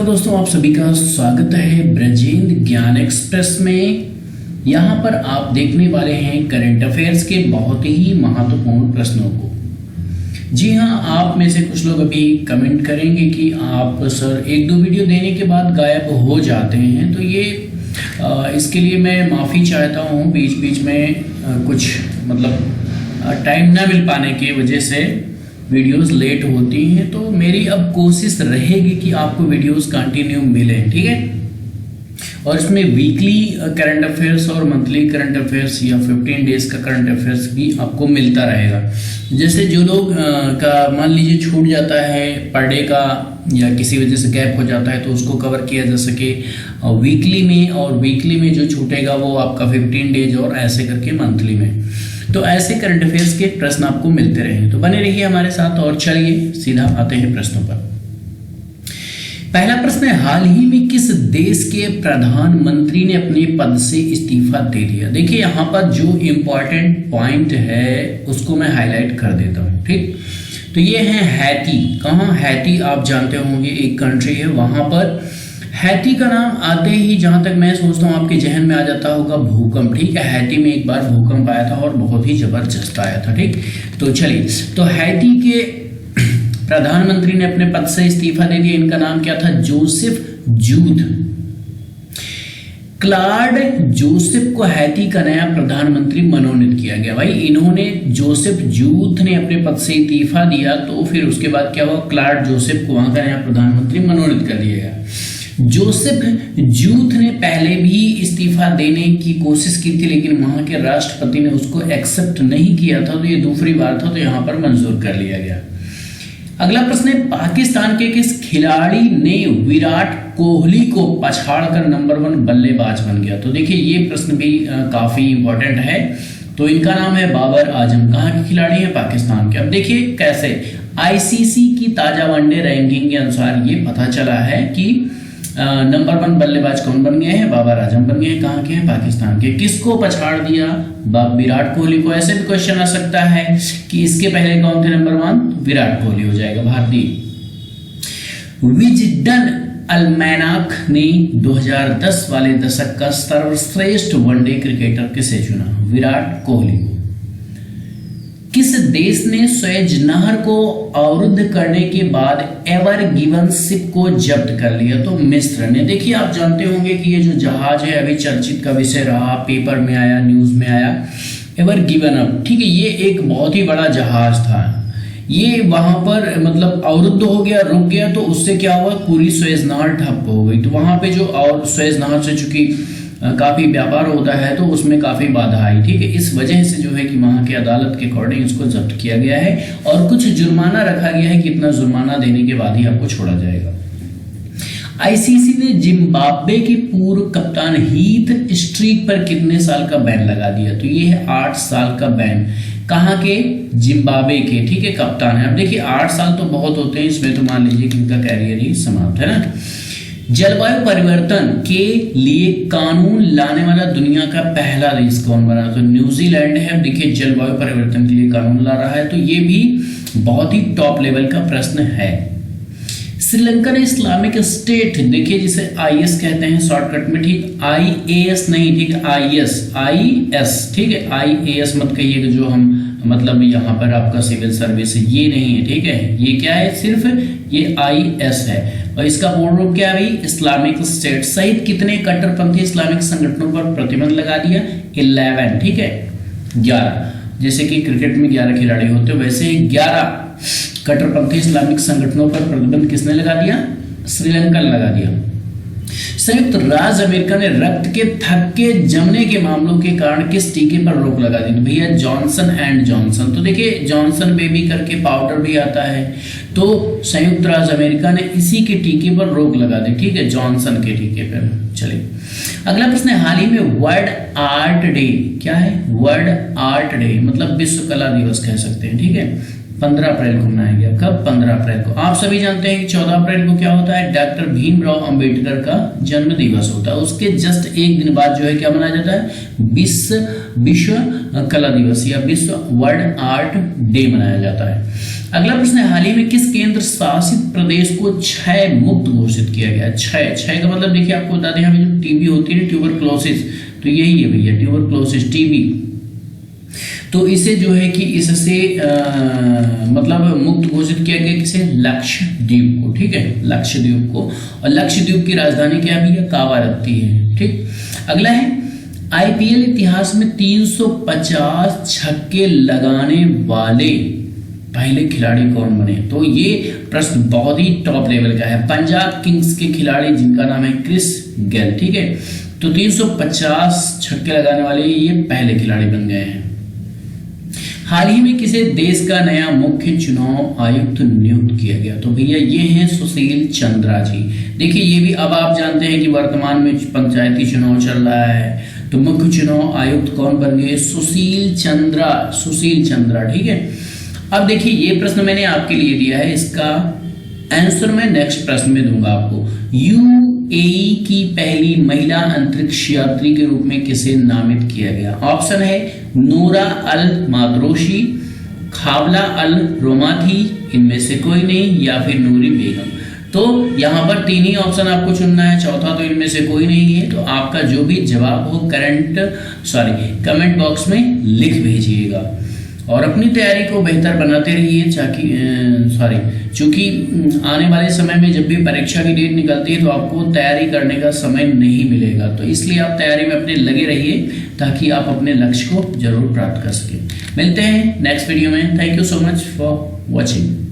नमस्कार दोस्तों, आप सभी का स्वागत है ब्रजेंद्र ज्ञान एक्सप्रेस में। यहाँ पर आप देखने वाले हैं करंट अफेयर्स के बहुत ही महत्वपूर्ण प्रश्नों को। जी हाँ, आप में से कुछ लोग अभी कमेंट करेंगे कि आप सर एक दो वीडियो देने के बाद गायब हो जाते हैं, तो ये इसके लिए मैं माफ़ी चाहता हूँ। बीच बीच में कुछ टाइम ना मिल पाने की वजह से वीडियोस लेट होती हैं, तो मेरी अब कोशिश रहेगी कि आपको वीडियोस कंटिन्यू मिलें, ठीक है। और इसमें वीकली करंट अफेयर्स और मंथली करंट अफेयर्स या 15 डेज का करंट अफेयर्स भी आपको मिलता रहेगा। जैसे जो लोग का मान लीजिए छूट जाता है पर डे का या किसी वजह से गैप हो जाता है, तो उसको कवर किया जा सके वीकली में, और वीकली में जो छूटेगा वो आपका 15 डेज और ऐसे करके मंथली में। तो ऐसे करंट अफेयर्स के प्रश्न आपको मिलते रहेंगे, तो बने रहिए हमारे साथ। और चलिए सीधा आते हैं प्रश्नों पर। पहला प्रश्न है, हाल ही में किस देश के प्रधानमंत्री ने अपने पद से इस्तीफा दे दिया? देखिए यहाँ पर जो इंपॉर्टेंट पॉइंट है उसको मैं हाईलाइट कर देता हूँ, ठीक। तो ये है हैती। कहाँ? हैती आप जानते होंगे, एक कंट्री है। वहां पर हैती का नाम आते ही जहां तक मैं सोचता हूँ आपके जहन में आ जाता होगा भूकंप, ठीक है। हैती में एक बार भूकंप आया था और बहुत ही जबरदस्त आया था, ठीक। तो चलिए, तो हैती के प्रधानमंत्री ने अपने पद से इस्तीफा दे दिया। इनका नाम क्या था? जोसेफ जूथ। क्लाड जोसेफ को हैती का नया प्रधानमंत्री मनोनीत किया गया। भाई इन्होंने, जोसेफ जूथ ने अपने पद से इस्तीफा दिया, तो फिर उसके बाद क्या हुआ? क्लाड जोसेफ को वहां का नया प्रधानमंत्री मनोनीत कर दिया गया। जोसेफ जूथ ने पहले भी इस्तीफा देने की कोशिश की थी, लेकिन वहां के राष्ट्रपति ने उसको एक्सेप्ट नहीं किया था, तो ये दूसरी बार था, तो यहां पर मंजूर कर लिया गया। अगला प्रश्न है, पाकिस्तान के किस खिलाड़ी ने विराट कोहली को पछाड़कर नंबर 1 बल्लेबाज बन गया? तो देखिए ये प्रश्न भी काफी इंपॉर्टेंट है। तो इनका नाम है बाबर आजम। कहाँ के खिलाड़ी है? पाकिस्तान के। अब देखिए कैसे, आईसीसी की ताजा वनडे रैंकिंग के अनुसार ये पता चला है कि नंबर 1 बल्लेबाज कौन बन गए हैं? बाबर आजम बन गए हैं। कहाँ के हैं? पाकिस्तान के। किसको पछाड़ दिया? विराट कोहली को। ऐसे भी क्वेश्चन आ सकता है कि इसके पहले कौन थे नंबर 1? विराट कोहली हो जाएगा, भारतीय। विजडन अल्मैनाक ने 2010 वाले दशक का सर्वश्रेष्ठ वनडे क्रिकेटर किसे चुना? विराट कोहली को। किस देश ने सुएज नहर को अवरुद्ध करने के बाद एवर गिवन शिप को जब्त कर लिया? तो मिस्र ने। देखिए आप जानते होंगे कि ये जो जहाज है अभी चर्चित का विषय रहा, पेपर में आया, न्यूज में आया, एवर गिवन अप, ठीक है। ये एक बहुत ही बड़ा जहाज था, ये वहां पर अवरुद्ध हो गया, रुक गया, तो उससे क्या हुआ? पूरी सुएज नहर ठप हो गई। तो वहां पे जो और सुएज नहर से चूंकि काफी व्यापार होता है, तो उसमें काफी बाधा आई, ठीक है। इस वजह से जो है कि वहां की अदालत के अकॉर्डिंग इसको जब्त किया गया है और कुछ जुर्माना रखा गया है कि इतना जुर्माना देने के बाद ही आपको छोड़ा जाएगा। आईसीसी ने जिम्बाब्वे के पूर्व कप्तान हीथ स्ट्रीक पर कितने साल का बैन लगा दिया? तो ये है 8 साल का बैन। कहाँ के? जिम्बाब्वे के, ठीक है, कप्तान है। अब देखिए 8 साल तो बहुत होते हैं, इसमें तो मान लीजिए कि इनका कैरियर ही समाप्त है ना। जलवायु परिवर्तन के लिए कानून लाने वाला दुनिया का पहला देश कौन बना? तो न्यूजीलैंड है। देखिए जलवायु परिवर्तन के लिए कानून ला रहा है, तो ये भी बहुत ही टॉप लेवल का प्रश्न है। श्रीलंकन इस्लामिक स्टेट, देखिए जिसे आईएस कहते हैं शॉर्टकट में, ठीक। आईएएस नहीं, ठीक है, आईएस, ठीक है। आईएएस मत कहिएगा, जो हम यहाँ पर आपका सिविल सर्विस है, ये नहीं है, ठीक है। ये क्या है? सिर्फ ये आईएस है। और इसका पूर्ण रूप क्या है भाई? इस्लामिक स्टेट सहित कितने कट्टरपंथी इस्लामिक संगठनों पर प्रतिबंध लगा दिया? 11, ठीक है, 11। जैसे कि क्रिकेट में 11 खिलाड़ी होते हैं, वैसे 11 कट्टरपंथी इस्लामिक संगठनों पर प्रतिबंध किसने लगा दिया? श्रीलंका ने लगा दिया। संयुक्त राज्य अमेरिका ने रक्त के थक्के जमने के मामलों के कारण किस टीके पर रोक लगा दी? तो भैया जॉनसन एंड जॉनसन। तो देखिए जॉनसन बेबी करके पाउडर भी आता है, तो संयुक्त राज्य अमेरिका ने इसी के टीके पर रोक लगा दी, ठीक है, जॉनसन के टीके पर। चलिए अगला प्रश्न है, हाल ही में वर्ल्ड आर्ट डे, क्या है? वर्ल्ड आर्ट डे विश्व कला दिवस कह सकते हैं, ठीक है, 15 अप्रैल को मनाया गया। कब? 15 अप्रैल को। आप सभी जानते हैं कि 14 अप्रैल को क्या होता है? डॉक्टर भीमराव अंबेडकर का जन्म दिवस होता है। उसके जस्ट एक दिन बाद जो है क्या मनाया जाता है? विश्व कला दिवस या विश्व वर्ल्ड आर्ट डे मनाया जाता है। अगला प्रश्न है, हाल ही में किस केंद्र शासित प्रदेश को क्षय मुक्त घोषित किया गया? क्षय का मतलब देखिए, आपको बता दें, हमें जो टीबी होती है ना, ट्यूबरक्लोसिस, तो यही है भैया, ट्यूबरक्लोसिस, टीबी। तो इसे जो है कि इससे मतलब मुक्त घोषित किया गया किसे? लक्षद्वीप को, ठीक है, लक्षद्वीप को। और लक्षद्वीप की राजधानी क्या भी है? कावारत्ती है, ठीक। अगला है, आईपीएल इतिहास में 350 छक्के लगाने वाले पहले खिलाड़ी कौन बने? तो ये प्रश्न बहुत ही टॉप लेवल का है। पंजाब किंग्स के खिलाड़ी जिनका नाम है क्रिस गेल, ठीक है। तो 350 छक्के लगाने वाले ये पहले खिलाड़ी बन गए हैं। हाल ही में किसे देश का नया मुख्य चुनाव आयुक्त नियुक्त किया गया? तो भैया ये हैं सुशील चंद्रा जी। देखिए ये भी, अब आप जानते हैं कि वर्तमान में पंचायती चुनाव चल रहा है, तो मुख्य चुनाव आयुक्त कौन बन गए? सुशील चंद्रा, ठीक है। अब देखिए ये प्रश्न मैंने आपके लिए दिया है, इसका आंसर मैं नेक्स्ट प्रश्न में दूंगा आपको। यूएई की पहली महिला अंतरिक्ष यात्री के रूप में किसे नामित किया गया? ऑप्शन है नूरा अल मादरोशी, खावला अल रोमाथी, इनमें से कोई नहीं, या फिर नूरी बेगम। तो यहां पर तीन ही ऑप्शन आपको चुनना है, चौथा तो इनमें से कोई नहीं है। तो आपका जो भी जवाब हो कमेंट बॉक्स में लिख भेजिएगा और अपनी तैयारी को बेहतर बनाते रहिए, चूंकि आने वाले समय में जब भी परीक्षा की डेट निकलती है तो आपको तैयारी करने का समय नहीं मिलेगा। तो इसलिए आप तैयारी में अपने लगे रहिए ताकि आप अपने लक्ष्य को जरूर प्राप्त कर सकें। मिलते हैं नेक्स्ट वीडियो में। Thank you so much for watching.